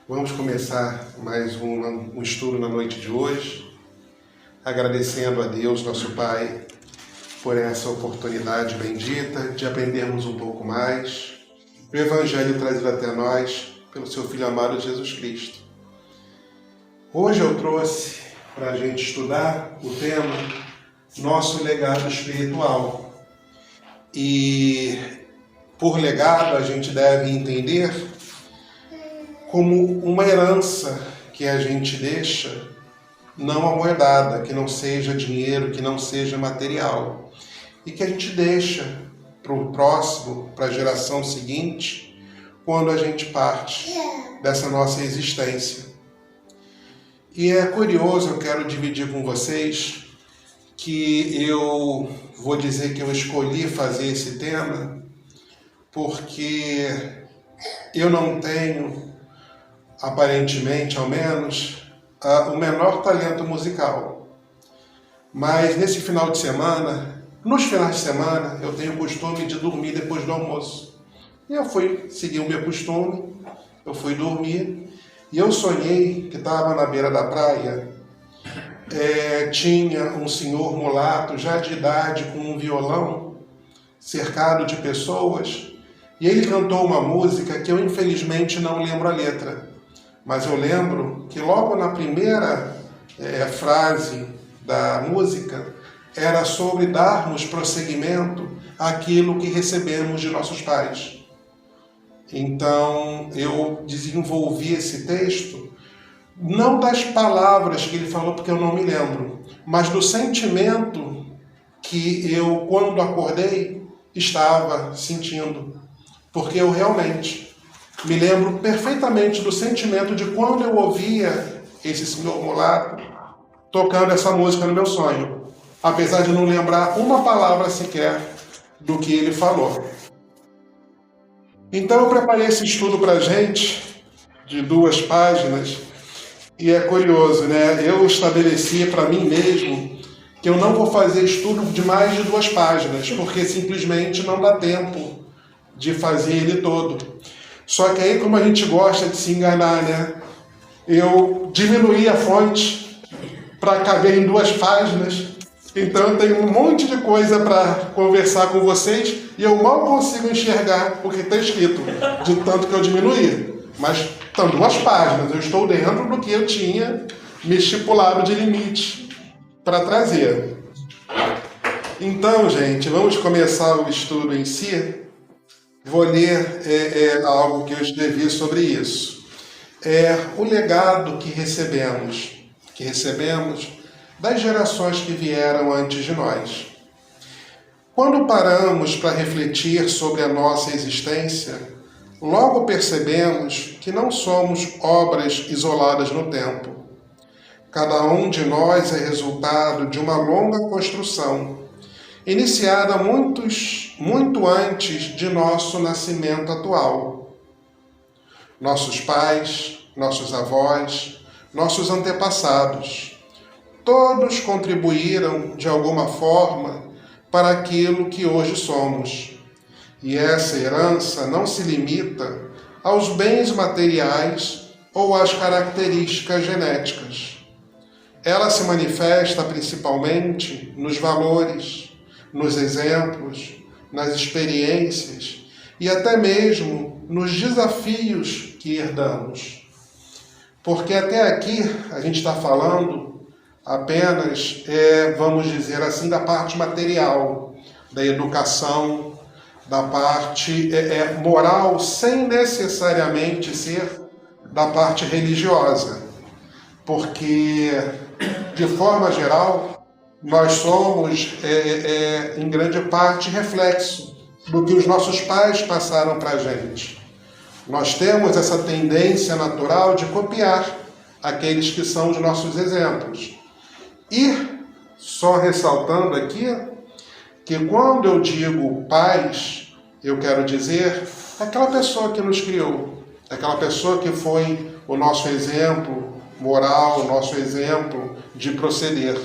Vamos começar mais um estudo na noite de hoje, agradecendo a Deus, nosso Pai, por essa oportunidade bendita de aprendermos um pouco mais o Evangelho trazido até nós pelo seu Filho amado Jesus Cristo. Hoje eu trouxe para a gente estudar o tema Nosso Legado Espiritual. E por legado a gente deve entender como uma herança que a gente deixa não amoedada, que não seja dinheiro, que não seja material, e que a gente deixa para o próximo, para a geração seguinte, quando a gente parte dessa nossa existência. E é curioso, eu quero dividir com vocês que eu vou dizer que eu escolhi fazer esse tema porque eu não tenho, aparentemente ao menos, o menor talento musical. Mas nesse final de semana, nos finais de semana, eu tenho o costume de dormir depois do almoço. E eu fui seguir o meu costume, eu fui dormir e eu sonhei que estava na beira da praia. Tinha um senhor mulato, já de idade, com um violão, cercado de pessoas, e ele cantou uma música que eu infelizmente não lembro a letra. Mas eu lembro que logo na primeira frase da música era sobre darmos prosseguimento àquilo que recebemos de nossos pais. Então eu desenvolvi esse texto, não das palavras que ele falou, porque eu não me lembro, mas do sentimento que eu, quando acordei, estava sentindo. Porque eu realmente me lembro perfeitamente do sentimento de quando eu ouvia esse senhor mulato tocando essa música no meu sonho, apesar de não lembrar uma palavra sequer do que ele falou. Então eu preparei esse estudo para a gente, de 2 páginas, e é curioso, né? Eu estabeleci para mim mesmo que eu não vou fazer estudo de mais de 2 páginas, porque simplesmente não dá tempo de fazer ele todo. Só que aí, como a gente gosta de se enganar, né? Eu diminuí a fonte para caber em 2 páginas. Então eu tenho um monte de coisa para conversar com vocês e eu mal consigo enxergar o que está escrito, de tanto que eu diminuí. Mas estão 2 páginas, eu estou dentro do que eu tinha me estipulado de limite para trazer. Então, gente, vamos começar o estudo em si. Vou ler algo que eu escrevi sobre isso. O legado que recebemos das gerações que vieram antes de nós. Quando paramos para refletir sobre a nossa existência, logo percebemos que não somos obras isoladas no tempo. Cada um de nós é resultado de uma longa construção, iniciada muito antes de nosso nascimento atual. Nossos pais, nossos avós, nossos antepassados, todos contribuíram de alguma forma para aquilo que hoje somos. E essa herança não se limita aos bens materiais ou às características genéticas. Ela se manifesta principalmente nos valores, nos exemplos, nas experiências e até mesmo nos desafios que herdamos. Porque até aqui a gente está falando apenas, vamos dizer assim, da parte material, da educação, da parte moral, sem necessariamente ser da parte religiosa. Porque, de forma geral, nós somos, em grande parte, reflexo do que os nossos pais passaram para a gente. Nós temos essa tendência natural de copiar aqueles que são os nossos exemplos. E, só ressaltando aqui, que quando eu digo pais, eu quero dizer aquela pessoa que nos criou, aquela pessoa que foi o nosso exemplo moral, o nosso exemplo de proceder.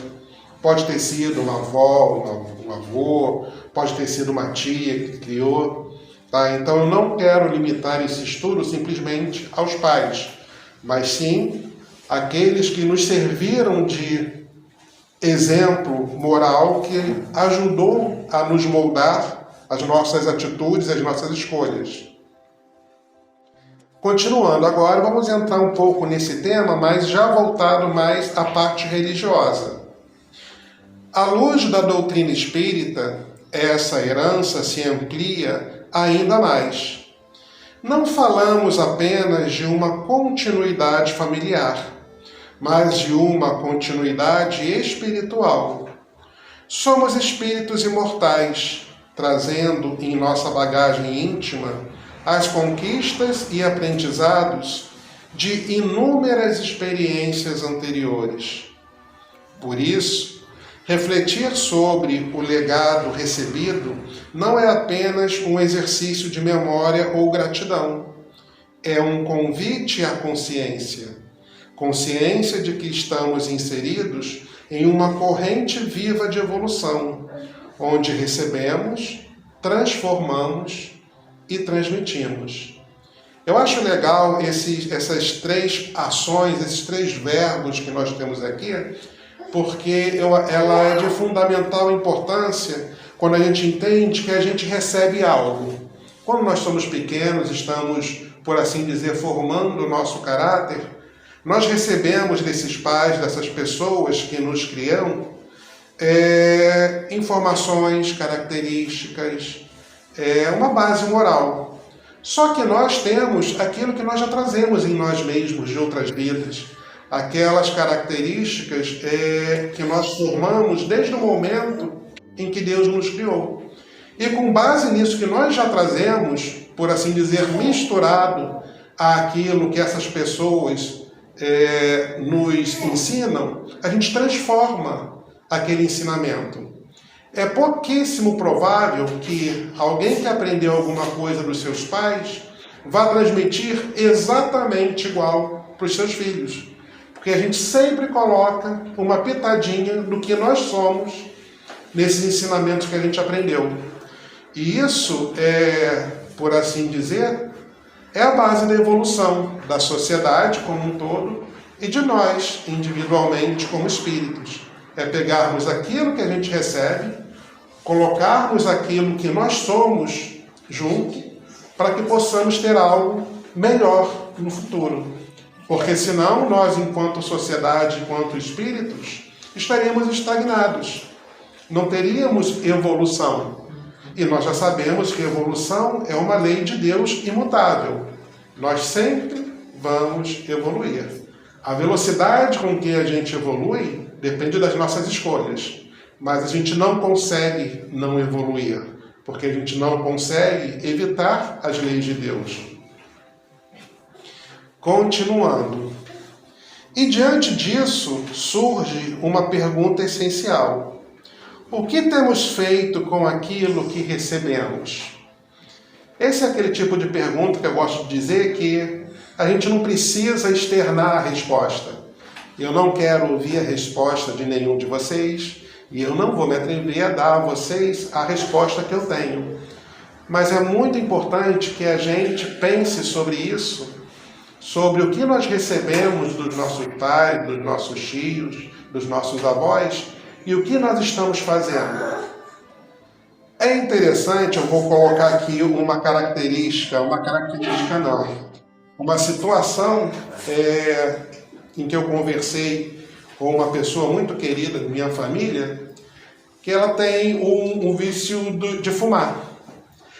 Pode ter sido uma avó, um avô, pode ter sido uma tia que criou. Tá? Então eu não quero limitar esse estudo simplesmente aos pais, mas sim aqueles que nos serviram de exemplo moral, que ajudou a nos moldar as nossas atitudes, as nossas escolhas. Continuando agora, vamos entrar um pouco nesse tema, mas já voltado mais à parte religiosa. À luz da doutrina espírita, essa herança se amplia ainda mais. Não falamos apenas de uma continuidade familiar, mas de uma continuidade espiritual. Somos espíritos imortais, trazendo em nossa bagagem íntima as conquistas e aprendizados de inúmeras experiências anteriores. Por isso, refletir sobre o legado recebido não é apenas um exercício de memória ou gratidão. É um convite à consciência. Consciência de que estamos inseridos em uma corrente viva de evolução, onde recebemos, transformamos e transmitimos. Eu acho legal essas três ações, esses três verbos que nós temos aqui, porque ela é de fundamental importância quando a gente entende que a gente recebe algo. Quando nós somos pequenos, estamos, por assim dizer, formando o nosso caráter, nós recebemos desses pais, dessas pessoas que nos criam, informações, características, uma base moral. Só que nós temos aquilo que nós já trazemos em nós mesmos de outras vidas, aquelas características que nós formamos desde o momento em que Deus nos criou. E com base nisso que nós já trazemos, por assim dizer, misturado àquilo que essas pessoas nos ensinam, a gente transforma aquele ensinamento. É pouquíssimo provável que alguém que aprendeu alguma coisa dos seus pais vá transmitir exatamente igual para os seus filhos. Porque a gente sempre coloca uma pitadinha do que nós somos nesses ensinamentos que a gente aprendeu. E isso, por assim dizer, é a base da evolução da sociedade como um todo e de nós, individualmente, como espíritos. É pegarmos aquilo que a gente recebe, colocarmos aquilo que nós somos junto, para que possamos ter algo melhor no futuro. Porque senão nós, enquanto sociedade, enquanto espíritos, estaríamos estagnados. Não teríamos evolução. E nós já sabemos que evolução é uma lei de Deus imutável. Nós sempre vamos evoluir. A velocidade com que a gente evolui depende das nossas escolhas. Mas a gente não consegue não evoluir, porque a gente não consegue evitar as leis de Deus. Continuando. E diante disso surge uma pergunta essencial. O que temos feito com aquilo que recebemos? Esse é aquele tipo de pergunta que eu gosto de dizer que a gente não precisa externar a resposta. Eu não quero ouvir a resposta de nenhum de vocês e eu não vou me atrever a dar a vocês a resposta que eu tenho. Mas é muito importante que a gente pense sobre isso, sobre o que nós recebemos dos nossos pais, dos nossos tios, dos nossos avós e o que nós estamos fazendo. É interessante, eu vou colocar aqui uma característica não, uma situação em que eu conversei com uma pessoa muito querida da minha família, que ela tem um vício de fumar.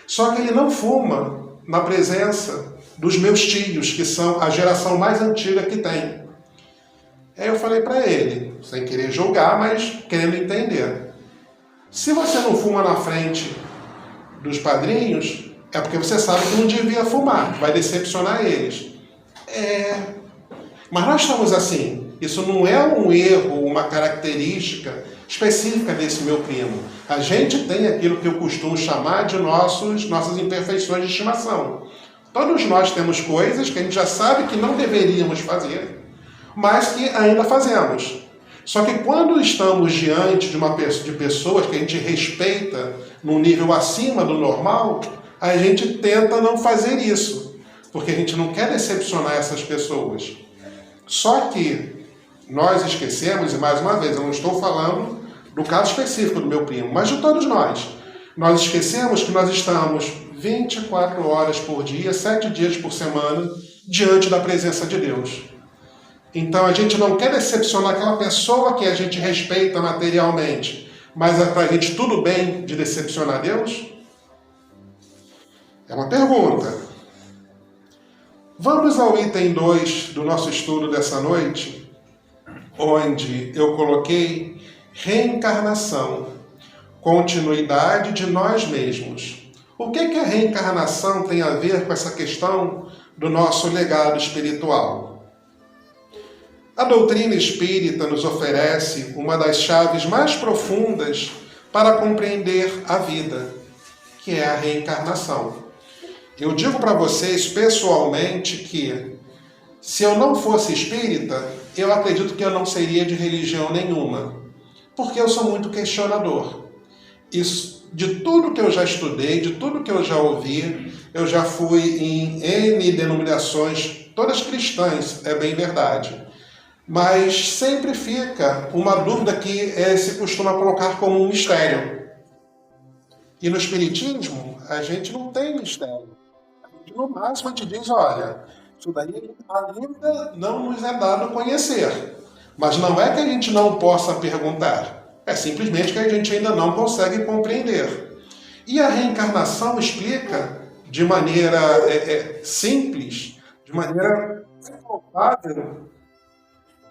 Só que ele não fuma na presença dos meus tios, que são a geração mais antiga que tem. Aí eu falei para ele, sem querer julgar, mas querendo entender. Se você não fuma na frente dos padrinhos, é porque você sabe que não devia fumar, vai decepcionar eles. Mas nós estamos assim. Isso não é um erro, uma característica específica desse meu primo. A gente tem aquilo que eu costumo chamar de nossas imperfeições de estimação. Todos nós temos coisas que a gente já sabe que não deveríamos fazer, mas que ainda fazemos. Só que quando estamos diante de pessoas que a gente respeita num nível acima do normal, a gente tenta não fazer isso, porque a gente não quer decepcionar essas pessoas. Só que nós esquecemos, e mais uma vez, eu não estou falando do caso específico do meu primo, mas de todos nós. Nós esquecemos que nós estamos 24 horas por dia, 7 dias por semana, diante da presença de Deus. Então a gente não quer decepcionar aquela pessoa que a gente respeita materialmente, mas é para a gente tudo bem de decepcionar Deus? É uma pergunta. Vamos ao item 2 do nosso estudo dessa noite, onde eu coloquei reencarnação, continuidade de nós mesmos. O que a reencarnação tem a ver com essa questão do nosso legado espiritual? A doutrina espírita nos oferece uma das chaves mais profundas para compreender a vida, que é a reencarnação. Eu digo para vocês pessoalmente que, se eu não fosse espírita, eu acredito que eu não seria de religião nenhuma, porque eu sou muito questionador. Isso, de tudo que eu já estudei, de tudo que eu já ouvi, eu já fui em N denominações, todas cristãs, é bem verdade. Mas sempre fica uma dúvida que se costuma colocar como um mistério. E no Espiritismo, a gente não tem mistério. No máximo a gente diz, olha, isso daí ainda não nos é dado conhecer. Mas não é que a gente não possa perguntar. É simplesmente que a gente ainda não consegue compreender. E a reencarnação explica de maneira simples, de maneira palpável,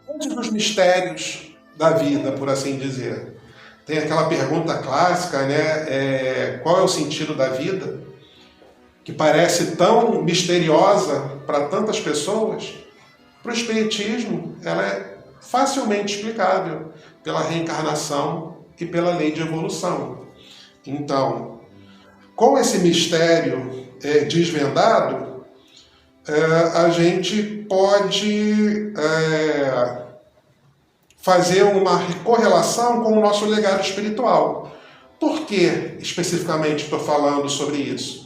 um dos mistérios da vida, por assim dizer. Tem aquela pergunta clássica, né? Qual é o sentido da vida? Que parece tão misteriosa para tantas pessoas. Para o Espiritismo, ela é facilmente explicável pela reencarnação e pela lei de evolução. Então, com esse mistério desvendado, a gente pode fazer uma correlação com o nosso legado espiritual. Por que especificamente estou falando sobre isso?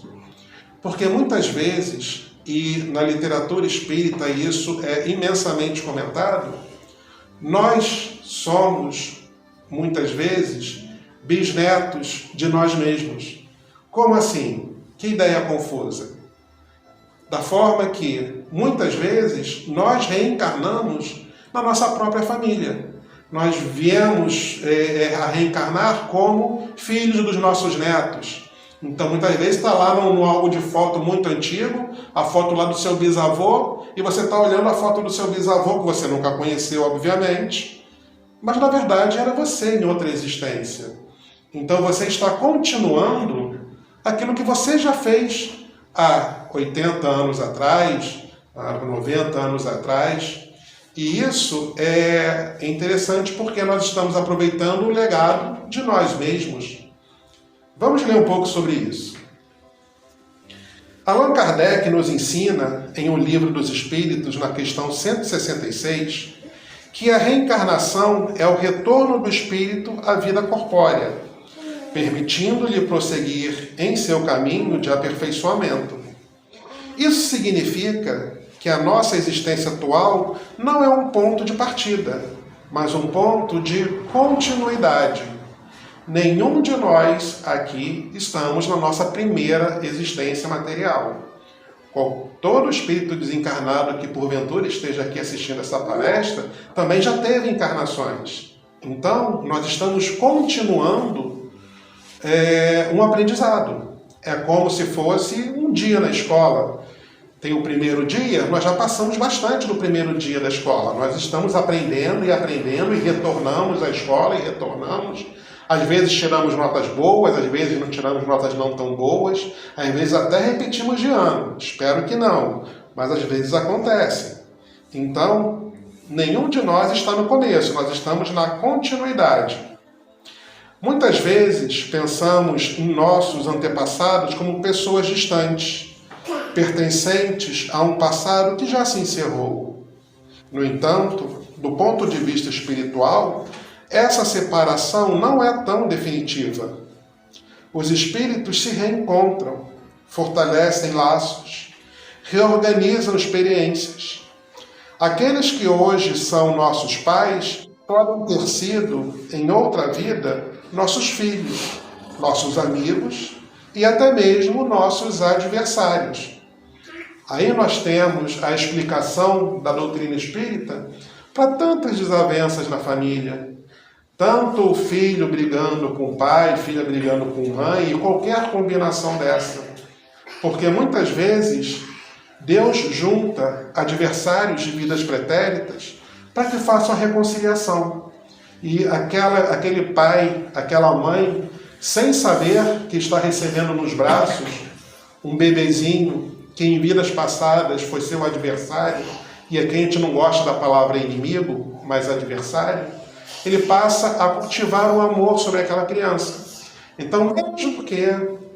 Porque muitas vezes, e na literatura espírita isso é imensamente comentado, nós somos, muitas vezes, bisnetos de nós mesmos. Como assim? Que ideia confusa. Da forma que, muitas vezes, nós reencarnamos na nossa própria família. Nós viemos a reencarnar como filhos dos nossos netos. Então, muitas vezes está lá num álbum de foto muito antigo, a foto lá do seu bisavô, e você está olhando a foto do seu bisavô, que você nunca conheceu, obviamente, mas na verdade era você em outra existência. Então, você está continuando aquilo que você já fez há 80 anos atrás, há 90 anos atrás, e isso é interessante porque nós estamos aproveitando o legado de nós mesmos. Vamos ler um pouco sobre isso. Allan Kardec nos ensina, em O Livro dos Espíritos, na questão 166, que a reencarnação é o retorno do espírito à vida corpórea, permitindo-lhe prosseguir em seu caminho de aperfeiçoamento. Isso significa que a nossa existência atual não é um ponto de partida, mas um ponto de continuidade. Nenhum de nós aqui estamos na nossa primeira existência material. Todo espírito desencarnado que porventura esteja aqui assistindo essa palestra também já teve encarnações. Então, nós estamos continuando um aprendizado. É como se fosse um dia na escola. Tem o primeiro dia, nós já passamos bastante do primeiro dia da escola. Nós estamos aprendendo e retornamos à escola e retornamos. Às vezes tiramos notas boas, às vezes não tiramos notas não tão boas, às vezes até repetimos de ano. Espero que não, mas às vezes acontece. Então, nenhum de nós está no começo, nós estamos na continuidade. Muitas vezes pensamos em nossos antepassados como pessoas distantes, pertencentes a um passado que já se encerrou. No entanto, do ponto de vista espiritual, essa separação não é tão definitiva. Os espíritos se reencontram, fortalecem laços, reorganizam experiências. Aqueles que hoje são nossos pais podem ter sido, em outra vida, nossos filhos, nossos amigos e até mesmo nossos adversários. Aí nós temos a explicação da doutrina espírita para tantas desavenças na família. Tanto o filho brigando com o pai, filha brigando com mãe, e qualquer combinação dessa. Porque muitas vezes Deus junta adversários de vidas pretéritas para que façam a reconciliação. E aquele pai, aquela mãe, sem saber que está recebendo nos braços um bebezinho que em vidas passadas foi seu adversário, e aqui a gente não gosta da palavra inimigo, mas adversário, ele passa a cultivar um amor sobre aquela criança. Então, mesmo que,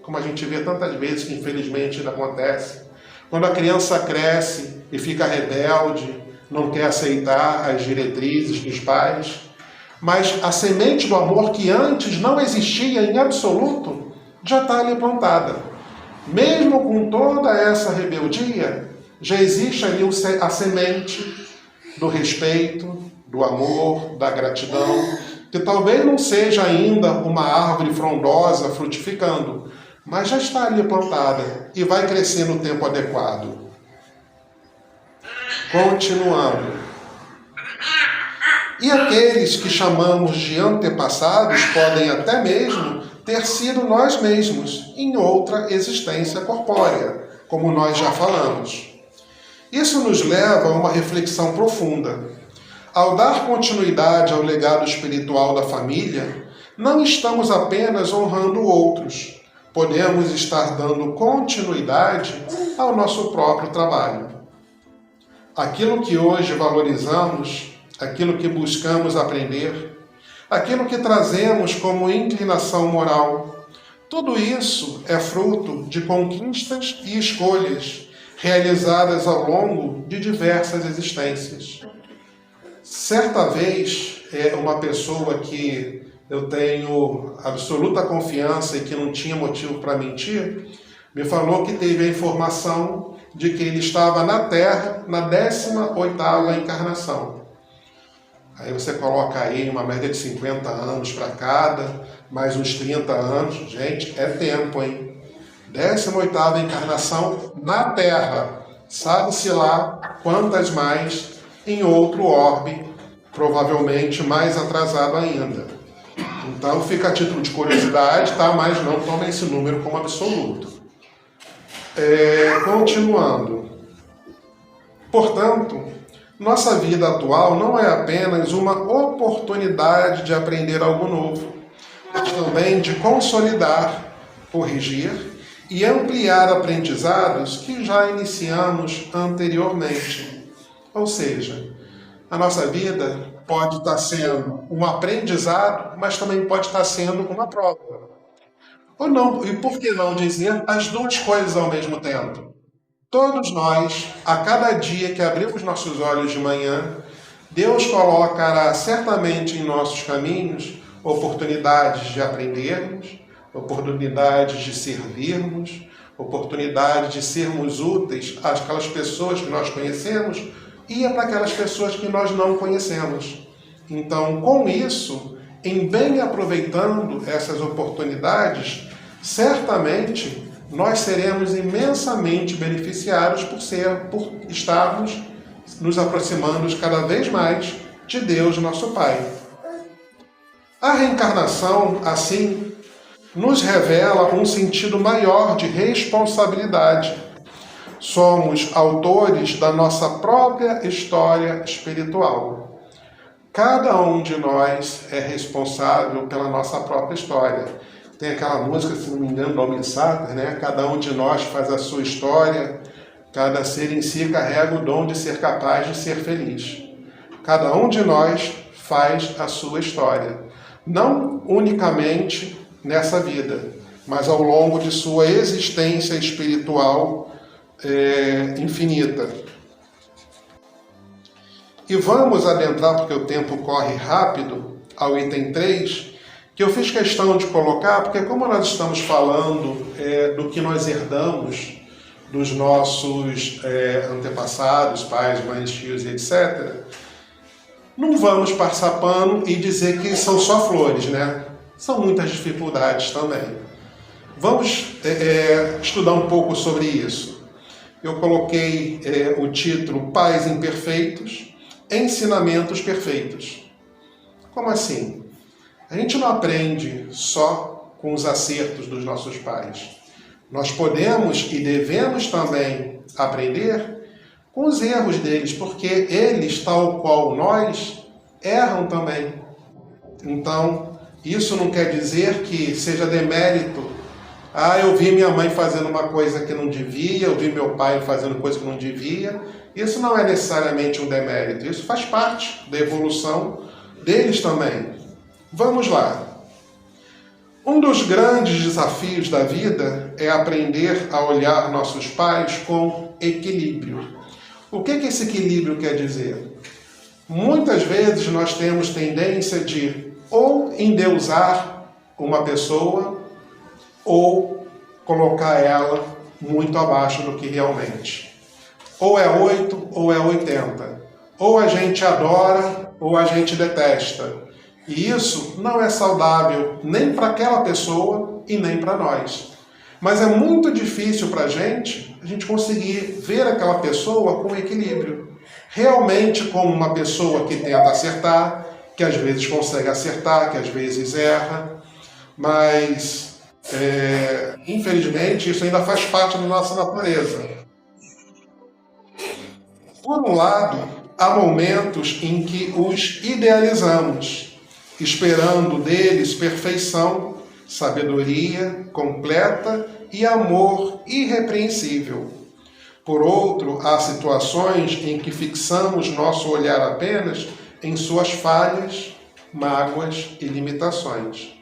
como a gente vê tantas vezes, que infelizmente ainda acontece, quando a criança cresce e fica rebelde, não quer aceitar as diretrizes dos pais, mas a semente do amor que antes não existia em absoluto, já está ali plantada. Mesmo com toda essa rebeldia, já existe ali a semente do respeito, do amor, da gratidão, que talvez não seja ainda uma árvore frondosa frutificando, mas já está ali plantada e vai crescer no tempo adequado. Continuando. E aqueles que chamamos de antepassados podem até mesmo ter sido nós mesmos em outra existência corpórea, como nós já falamos. Isso nos leva a uma reflexão profunda. Ao dar continuidade ao legado espiritual da família, não estamos apenas honrando outros, podemos estar dando continuidade ao nosso próprio trabalho. Aquilo que hoje valorizamos, aquilo que buscamos aprender, aquilo que trazemos como inclinação moral, tudo isso é fruto de conquistas e escolhas realizadas ao longo de diversas existências. Certa vez, uma pessoa que eu tenho absoluta confiança e que não tinha motivo para mentir, me falou que teve a informação de que ele estava na Terra na 18ª encarnação. Aí você coloca aí uma média de 50 anos para cada, mais uns 30 anos. Gente, é tempo, hein? 18ª encarnação na Terra. Sabe-se lá quantas mais em outro orbe, provavelmente mais atrasado ainda. Então fica a título de curiosidade, tá? Mas não tome esse número como absoluto. Continuando. Portanto, nossa vida atual não é apenas uma oportunidade de aprender algo novo, mas também de consolidar, corrigir e ampliar aprendizados que já iniciamos anteriormente. Ou seja, a nossa vida pode estar sendo um aprendizado, mas também pode estar sendo uma prova. Ou não, e por que não dizer as duas coisas ao mesmo tempo? Todos nós, a cada dia que abrimos nossos olhos de manhã, Deus colocará certamente em nossos caminhos oportunidades de aprendermos, oportunidades de servirmos, oportunidades de sermos úteis àquelas pessoas que nós conhecemos e para aquelas pessoas que nós não conhecemos. Então, com isso, em bem aproveitando essas oportunidades, certamente nós seremos imensamente beneficiados por estarmos nos aproximando cada vez mais de Deus, nosso Pai. A reencarnação, assim, nos revela um sentido maior de responsabilidade. Somos autores da nossa própria história espiritual. Cada um de nós é responsável pela nossa própria história. Tem aquela música, se não me engano, do Almir Sater, né? Cada um de nós faz a sua história, cada ser em si carrega o dom de ser capaz de ser feliz. Cada um de nós faz a sua história. Não unicamente nessa vida, mas ao longo de sua existência espiritual infinita. E vamos adentrar, porque o tempo corre rápido, ao item 3, que eu fiz questão de colocar, porque como nós estamos falando do que nós herdamos dos nossos antepassados, pais, mães, tios e etc., não vamos passar pano e dizer que são só flores, né? São muitas dificuldades também. Vamos estudar um pouco sobre isso. Eu coloquei o título Pais Imperfeitos, Ensinamentos Perfeitos. Como assim? A gente não aprende só com os acertos dos nossos pais. Nós podemos e devemos também aprender com os erros deles, porque eles, tal qual nós, erram também. Então, isso não quer dizer que seja demérito. Eu vi minha mãe fazendo uma coisa que não devia, eu vi meu pai fazendo coisa que não devia. Isso não é necessariamente um demérito, isso faz parte da evolução deles também. Vamos lá. Um dos grandes desafios da vida é aprender a olhar nossos pais com equilíbrio. O que esse equilíbrio quer dizer? Muitas vezes nós temos tendência de ou endeusar uma pessoa ou colocar ela muito abaixo do que realmente. Ou é 8 ou é 80. Ou a gente adora ou a gente detesta. E isso não é saudável nem para aquela pessoa e nem para nós. Mas é muito difícil para a gente conseguir ver aquela pessoa com equilíbrio. Realmente como uma pessoa que tenta acertar, que às vezes consegue acertar, que às vezes erra, mas infelizmente isso ainda faz parte da nossa natureza. Por um lado, há momentos em que os idealizamos, esperando deles perfeição, sabedoria completa e amor irrepreensível. Por outro, há situações em que fixamos nosso olhar apenas em suas falhas, mágoas e limitações.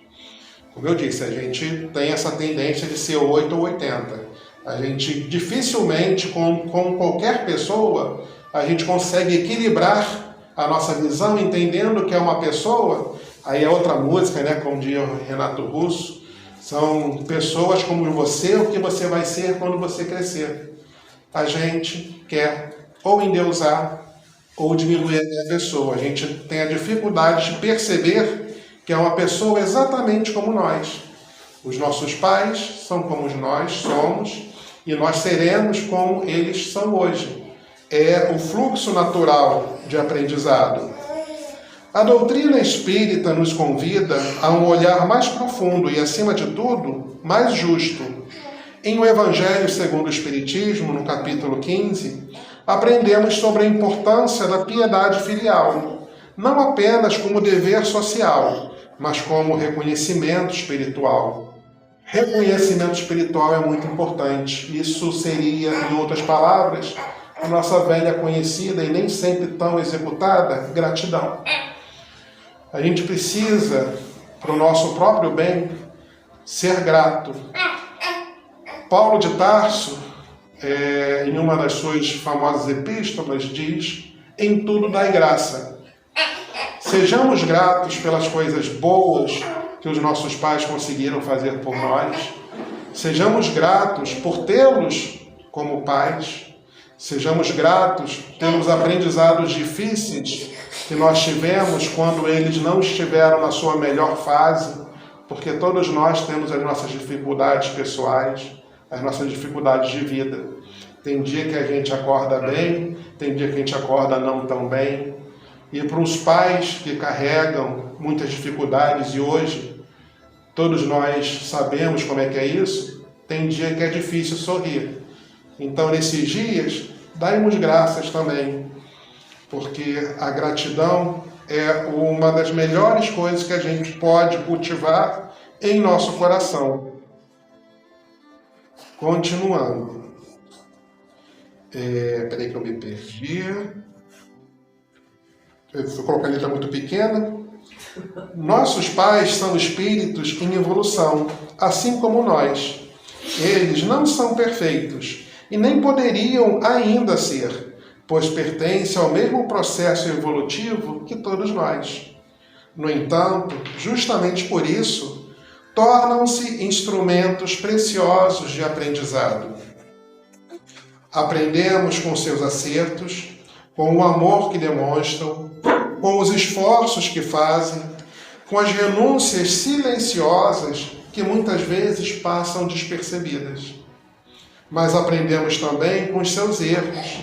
Como eu disse, a gente tem essa tendência de ser 8 ou 80. A gente dificilmente, com qualquer pessoa, a gente consegue equilibrar a nossa visão, entendendo que é uma pessoa. Aí é outra música, né? Como diz o Renato Russo, são pessoas como você, o que você vai ser quando você crescer. A gente quer ou endeusar ou diminuir a pessoa. A gente tem a dificuldade de perceber que é uma pessoa exatamente como nós. Os nossos pais são como nós somos e nós seremos como eles são hoje. É o fluxo natural de aprendizado. A doutrina espírita nos convida a um olhar mais profundo e, acima de tudo, mais justo. Em O Evangelho segundo o Espiritismo, no capítulo 15, aprendemos sobre a importância da piedade filial, não apenas como dever social, mas como reconhecimento espiritual. Reconhecimento espiritual é muito importante. Isso seria, em outras palavras, a nossa velha conhecida e nem sempre tão executada, gratidão. A gente precisa, para o nosso próprio bem, ser grato. Paulo de Tarso, em uma das suas famosas epístolas, diz: em tudo dai graça. Sejamos gratos pelas coisas boas que os nossos pais conseguiram fazer por nós. Sejamos gratos por tê-los como pais. Sejamos gratos pelos aprendizados difíceis que nós tivemos quando eles não estiveram na sua melhor fase, porque todos nós temos as nossas dificuldades pessoais, as nossas dificuldades de vida. Tem dia que a gente acorda bem, tem dia que a gente acorda não tão bem. E para os pais que carregam muitas dificuldades, e hoje todos nós sabemos como é que é isso, tem dia que é difícil sorrir. Então, nesses dias, dai-nos graças também, porque a gratidão é uma das melhores coisas que a gente pode cultivar em nosso coração. Continuando. Peraí que eu me perdi. Eu fui colocar a letra muito pequena. Nossos pais são espíritos em evolução, assim como nós. Eles não são perfeitos e nem poderiam ainda ser, pois pertencem ao mesmo processo evolutivo que todos nós. No entanto, justamente por isso, tornam-se instrumentos preciosos de aprendizado. Aprendemos com seus acertos, com o amor que demonstram, com os esforços que fazem, com as renúncias silenciosas que muitas vezes passam despercebidas. Mas aprendemos também com os seus erros,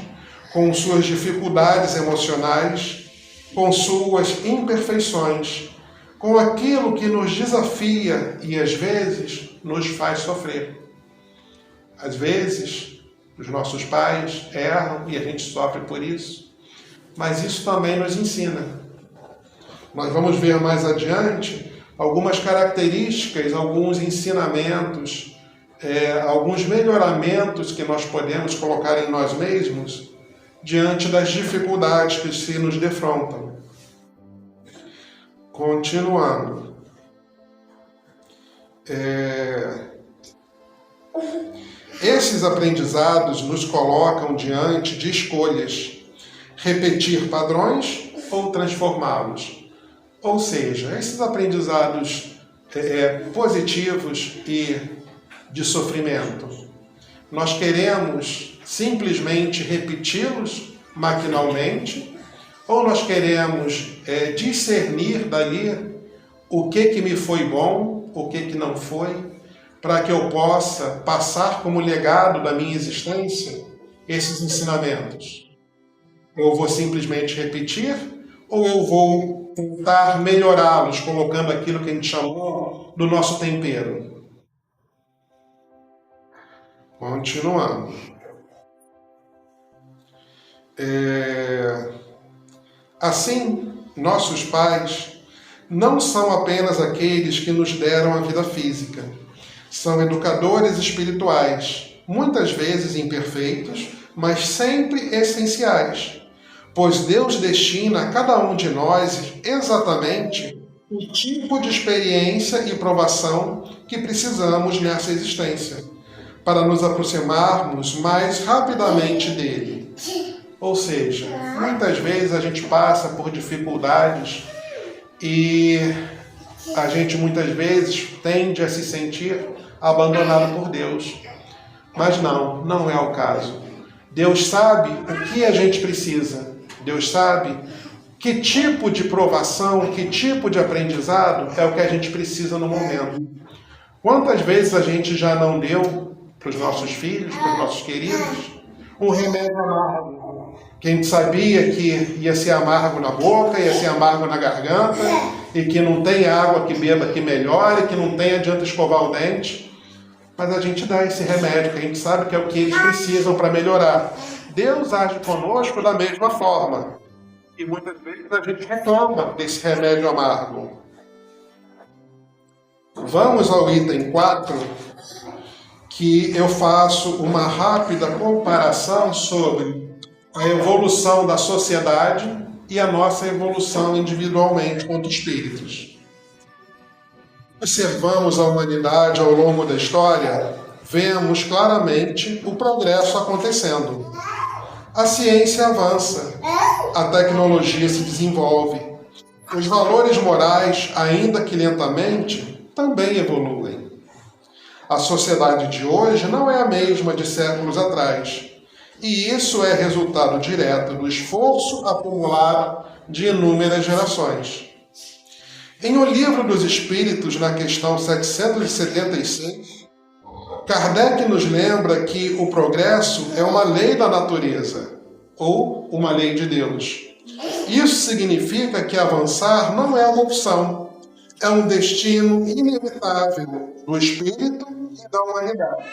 com suas dificuldades emocionais, com suas imperfeições, com aquilo que nos desafia e às vezes nos faz sofrer. Às vezes, os nossos pais erram e a gente sofre por isso, mas isso também nos ensina. Nós vamos ver mais adiante algumas características, alguns ensinamentos, alguns melhoramentos que nós podemos colocar em nós mesmos diante das dificuldades que se nos defrontam. Continuando. Esses aprendizados nos colocam diante de escolhas: repetir padrões ou transformá-los. Ou seja, esses aprendizados positivos e de sofrimento, nós queremos simplesmente repeti-los maquinalmente, ou nós queremos discernir dali o que me foi bom, o que não foi, para que eu possa passar como legado da minha existência esses ensinamentos. Eu vou simplesmente repetir, ou eu vou tentar melhorá-los, colocando aquilo que a gente chamou do nosso tempero. Continuando. Assim, nossos pais não são apenas aqueles que nos deram a vida física. São educadores espirituais, muitas vezes imperfeitos, mas sempre essenciais, pois Deus destina a cada um de nós exatamente o tipo de experiência e provação que precisamos nessa existência, para nos aproximarmos mais rapidamente dele. Ou seja, muitas vezes a gente passa por dificuldades e a gente muitas vezes tende a se sentir abandonado por Deus. Mas não é o caso. Deus sabe o que a gente precisa. Deus sabe que tipo de provação, que tipo de aprendizado é o que a gente precisa no momento. Quantas vezes a gente já não deu para os nossos filhos, para os nossos queridos, um remédio amargo, que a gente sabia que ia ser amargo na boca, ia ser amargo na garganta, e que não tem água que beba que melhore, que não tem adianta escovar o dente, mas a gente dá esse remédio, que a gente sabe que é o que eles precisam para melhorar. Deus age conosco da mesma forma, e muitas vezes a gente reclama desse remédio amargo. Vamos ao item 4, que eu faço uma rápida comparação sobre a evolução da sociedade e a nossa evolução individualmente quanto espíritos. Observamos a humanidade ao longo da história, vemos claramente o progresso acontecendo. A ciência avança, a tecnologia se desenvolve, os valores morais, ainda que lentamente, também evoluem. A sociedade de hoje não é a mesma de séculos atrás, e isso é resultado direto do esforço acumulado de inúmeras gerações. Em O Livro dos Espíritos, na questão 776, Kardec nos lembra que o progresso é uma lei da natureza, ou uma lei de Deus. Isso significa que avançar não é uma opção, é um destino inevitável do espírito e da humanidade.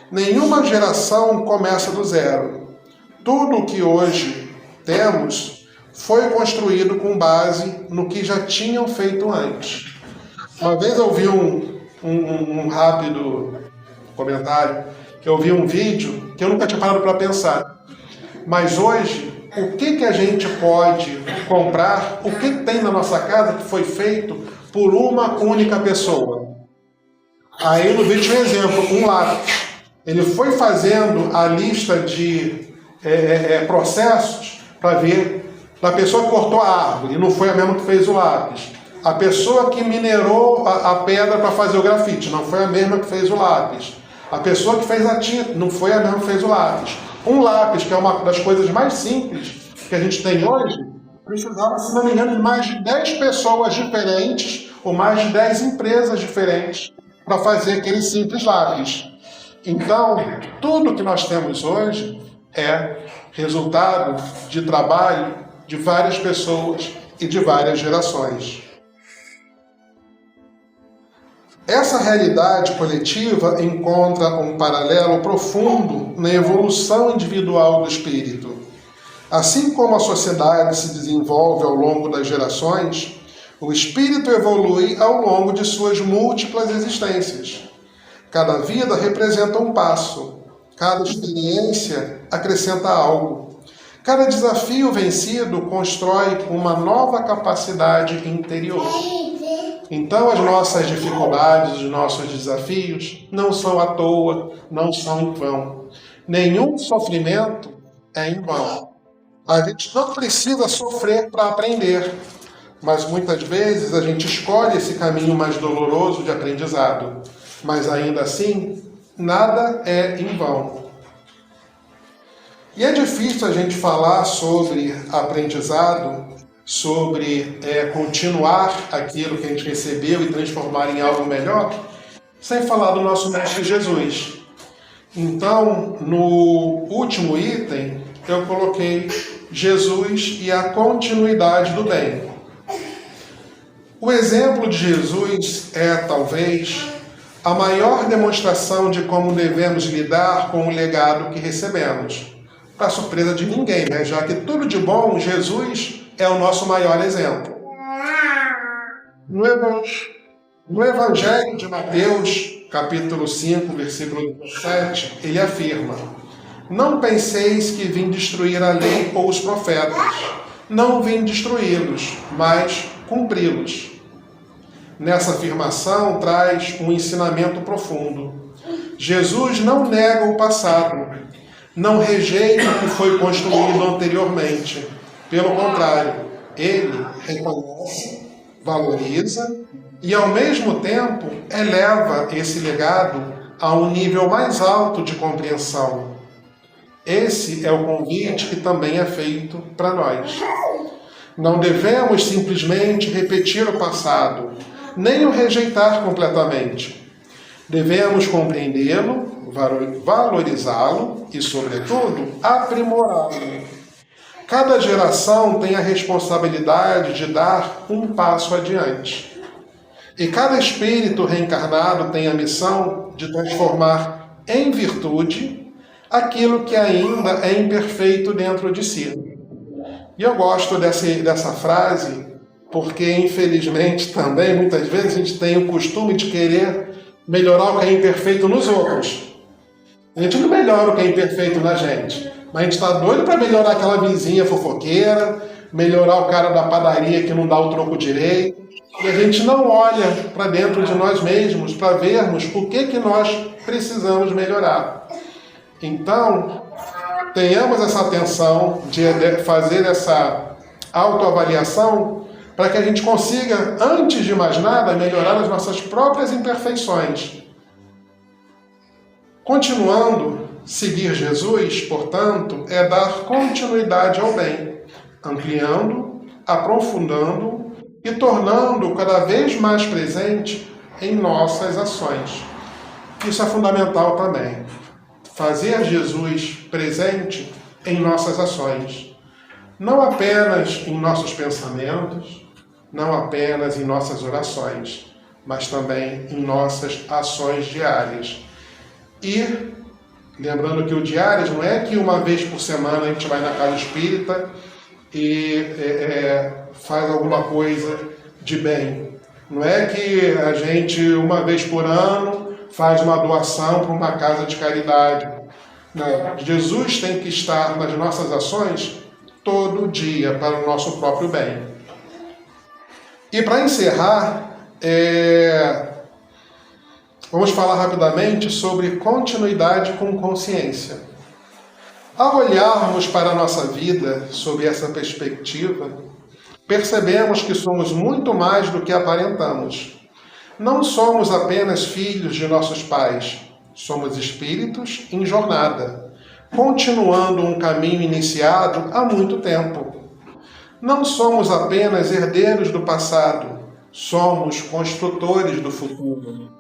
Nenhuma geração começa do zero. Tudo o que hoje temos foi construído com base no que já tinham feito antes. Uma vez eu vi um rápido comentário, que eu vi um vídeo que eu nunca tinha parado para pensar. Mas hoje, o que a gente pode comprar, o que tem na nossa casa que foi feito por uma única pessoa? Aí no vídeo tinha um exemplo, um lápis. Ele foi fazendo a lista de processos para ver da pessoa que cortou a árvore, e não foi a mesma que fez o lápis. A pessoa que minerou a pedra para fazer o grafite, não foi a mesma que fez o lápis. A pessoa que fez a tinta não foi a mesma que fez o lápis. Um lápis, que é uma das coisas mais simples que a gente tem hoje, precisava, se não me engano, de mais de 10 pessoas diferentes ou mais de 10 empresas diferentes para fazer aquele simples lápis. Então, tudo que nós temos hoje é resultado de trabalho de várias pessoas e de várias gerações. Essa realidade coletiva encontra um paralelo profundo na evolução individual do espírito. Assim como a sociedade se desenvolve ao longo das gerações, o espírito evolui ao longo de suas múltiplas existências. Cada vida representa um passo, cada experiência acrescenta algo. Cada desafio vencido constrói uma nova capacidade interior. Então as nossas dificuldades, os nossos desafios não são à toa, não são em vão. Nenhum sofrimento é em vão. A gente não precisa sofrer para aprender, mas muitas vezes a gente escolhe esse caminho mais doloroso de aprendizado. Mas ainda assim, nada é em vão. E é difícil a gente falar sobre aprendizado, sobre continuar aquilo que a gente recebeu e transformar em algo melhor, sem falar do nosso Mestre Jesus. Então, no último item, eu coloquei Jesus e a continuidade do bem. O exemplo de Jesus é, talvez, a maior demonstração de como devemos lidar com o legado que recebemos. Para surpresa de ninguém, né? Já que tudo de bom, Jesus é o nosso maior exemplo. No Evangelho de Mateus, capítulo 5, versículo 17, ele afirma: não penseis que vim destruir a lei ou os profetas. Não vim destruí-los, mas cumpri-los. Nessa afirmação traz um ensinamento profundo. Jesus não nega o passado, não rejeita o que foi construído anteriormente. Pelo contrário, ele reconhece, valoriza e, ao mesmo tempo, eleva esse legado a um nível mais alto de compreensão. Esse é o convite que também é feito para nós. Não devemos simplesmente repetir o passado, nem o rejeitar completamente. Devemos compreendê-lo, valorizá-lo e, sobretudo, aprimorá-lo. Cada geração tem a responsabilidade de dar um passo adiante. E cada espírito reencarnado tem a missão de transformar em virtude aquilo que ainda é imperfeito dentro de si. E eu gosto dessa frase porque, infelizmente, também, muitas vezes, a gente tem o costume de querer melhorar o que é imperfeito nos outros. A gente não melhora o que é imperfeito na gente, mas a gente está doido para melhorar aquela vizinha fofoqueira, melhorar o cara da padaria que não dá o troco direito, e a gente não olha para dentro de nós mesmos para vermos o que nós precisamos melhorar. Então, tenhamos essa atenção de fazer essa autoavaliação para que a gente consiga, antes de mais nada, melhorar as nossas próprias imperfeições. Continuando, seguir Jesus, portanto, é dar continuidade ao bem, ampliando, aprofundando e tornando-o cada vez mais presente em nossas ações. Isso é fundamental também. Fazer Jesus presente em nossas ações. Não apenas em nossos pensamentos, não apenas em nossas orações, mas também em nossas ações diárias. E, lembrando que o diárias não é que uma vez por semana a gente vai na casa espírita e faz alguma coisa de bem. Não é que a gente, uma vez por ano, faz uma doação para uma casa de caridade. Não. Jesus tem que estar nas nossas ações todo dia para o nosso próprio bem. E para encerrar, vamos falar rapidamente sobre continuidade com consciência. Ao olharmos para a nossa vida sob essa perspectiva, percebemos que somos muito mais do que aparentamos. Não somos apenas filhos de nossos pais, Somos espíritos em jornada, continuando um caminho iniciado há muito tempo. Não somos apenas herdeiros do passado, somos construtores do futuro.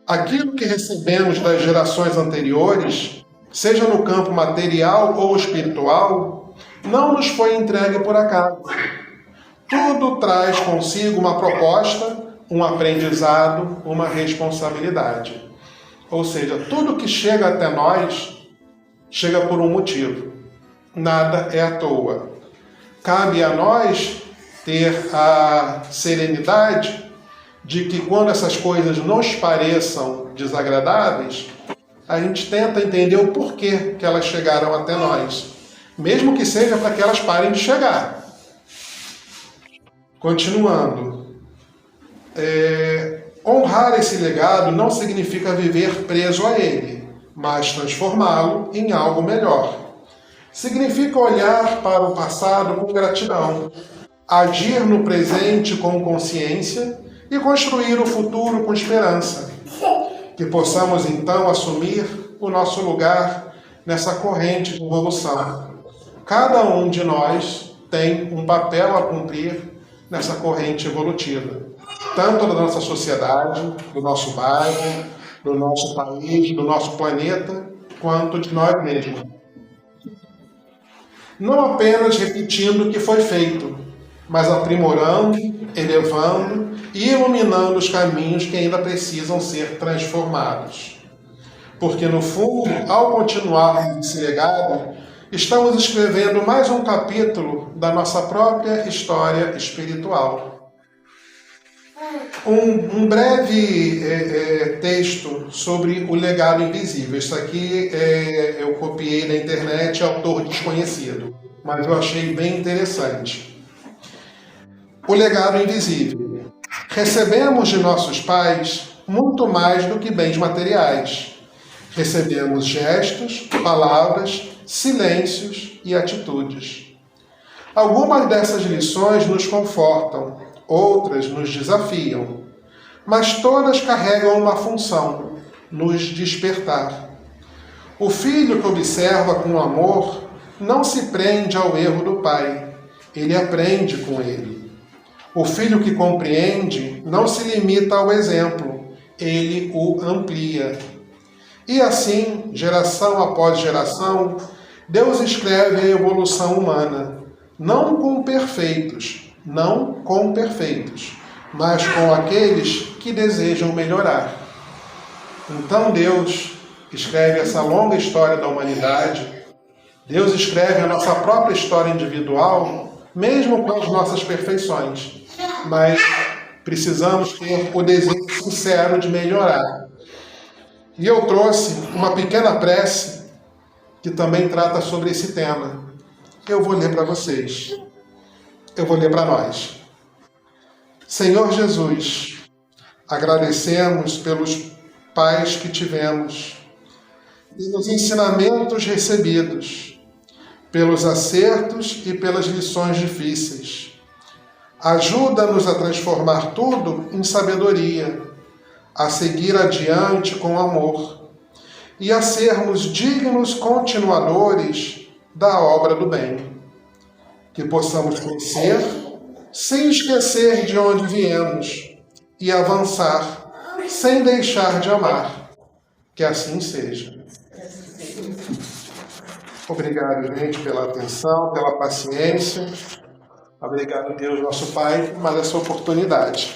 Aquilo que recebemos das gerações anteriores, seja no campo material ou espiritual, não nos foi entregue por acaso. Tudo traz consigo uma proposta, um aprendizado, uma responsabilidade. Ou seja, tudo que chega até nós, chega por um motivo. Nada é à toa. Cabe a nós ter a serenidade de que quando essas coisas nos pareçam desagradáveis, a gente tenta entender o porquê que elas chegaram até nós, mesmo que seja para que elas parem de chegar. Continuando, honrar esse legado não significa viver preso a ele, mas transformá-lo em algo melhor. Significa olhar para o passado com gratidão, agir no presente com consciência e construir o futuro com esperança. Que possamos então assumir o nosso lugar nessa corrente de evolução. Cada um de nós tem um papel a cumprir nessa corrente evolutiva, tanto da nossa sociedade, do nosso bairro, do nosso país, do nosso planeta, quanto de nós mesmos. Não apenas repetindo o que foi feito, mas aprimorando, elevando e iluminando os caminhos que ainda precisam ser transformados. Porque, no fundo, ao continuarmos esse legado, estamos escrevendo mais um capítulo da nossa própria história espiritual. Um breve texto sobre o legado invisível. Isso aqui eu copiei na internet, autor desconhecido, mas eu achei bem interessante. O legado invisível. Recebemos de nossos pais muito mais do que bens materiais. Recebemos gestos, palavras, silêncios e atitudes. Algumas dessas lições nos confortam, outras nos desafiam, mas todas carregam uma função, nos despertar. O filho que observa com amor não se prende ao erro do pai, ele aprende com ele. O filho que compreende não se limita ao exemplo, ele o amplia. E assim, geração após geração, Deus escreve a evolução humana, não com perfeitos, mas com aqueles que desejam melhorar. Então Deus escreve essa longa história da humanidade, Deus escreve a nossa própria história individual, mesmo com as nossas perfeições, mas precisamos ter o desejo sincero de melhorar. E eu trouxe uma pequena prece que também trata sobre esse tema. Eu vou ler para vocês. Eu vou ler para nós. Senhor Jesus, agradecemos pelos pais que tivemos, pelos ensinamentos recebidos, pelos acertos e pelas lições difíceis. Ajuda-nos a transformar tudo em sabedoria, a seguir adiante com amor e a sermos dignos continuadores da obra do bem. Que possamos crescer sem esquecer de onde viemos e avançar sem deixar de amar. Que assim seja. Obrigado, gente, pela atenção, pela paciência. Obrigado, Deus, nosso Pai, por mais essa oportunidade.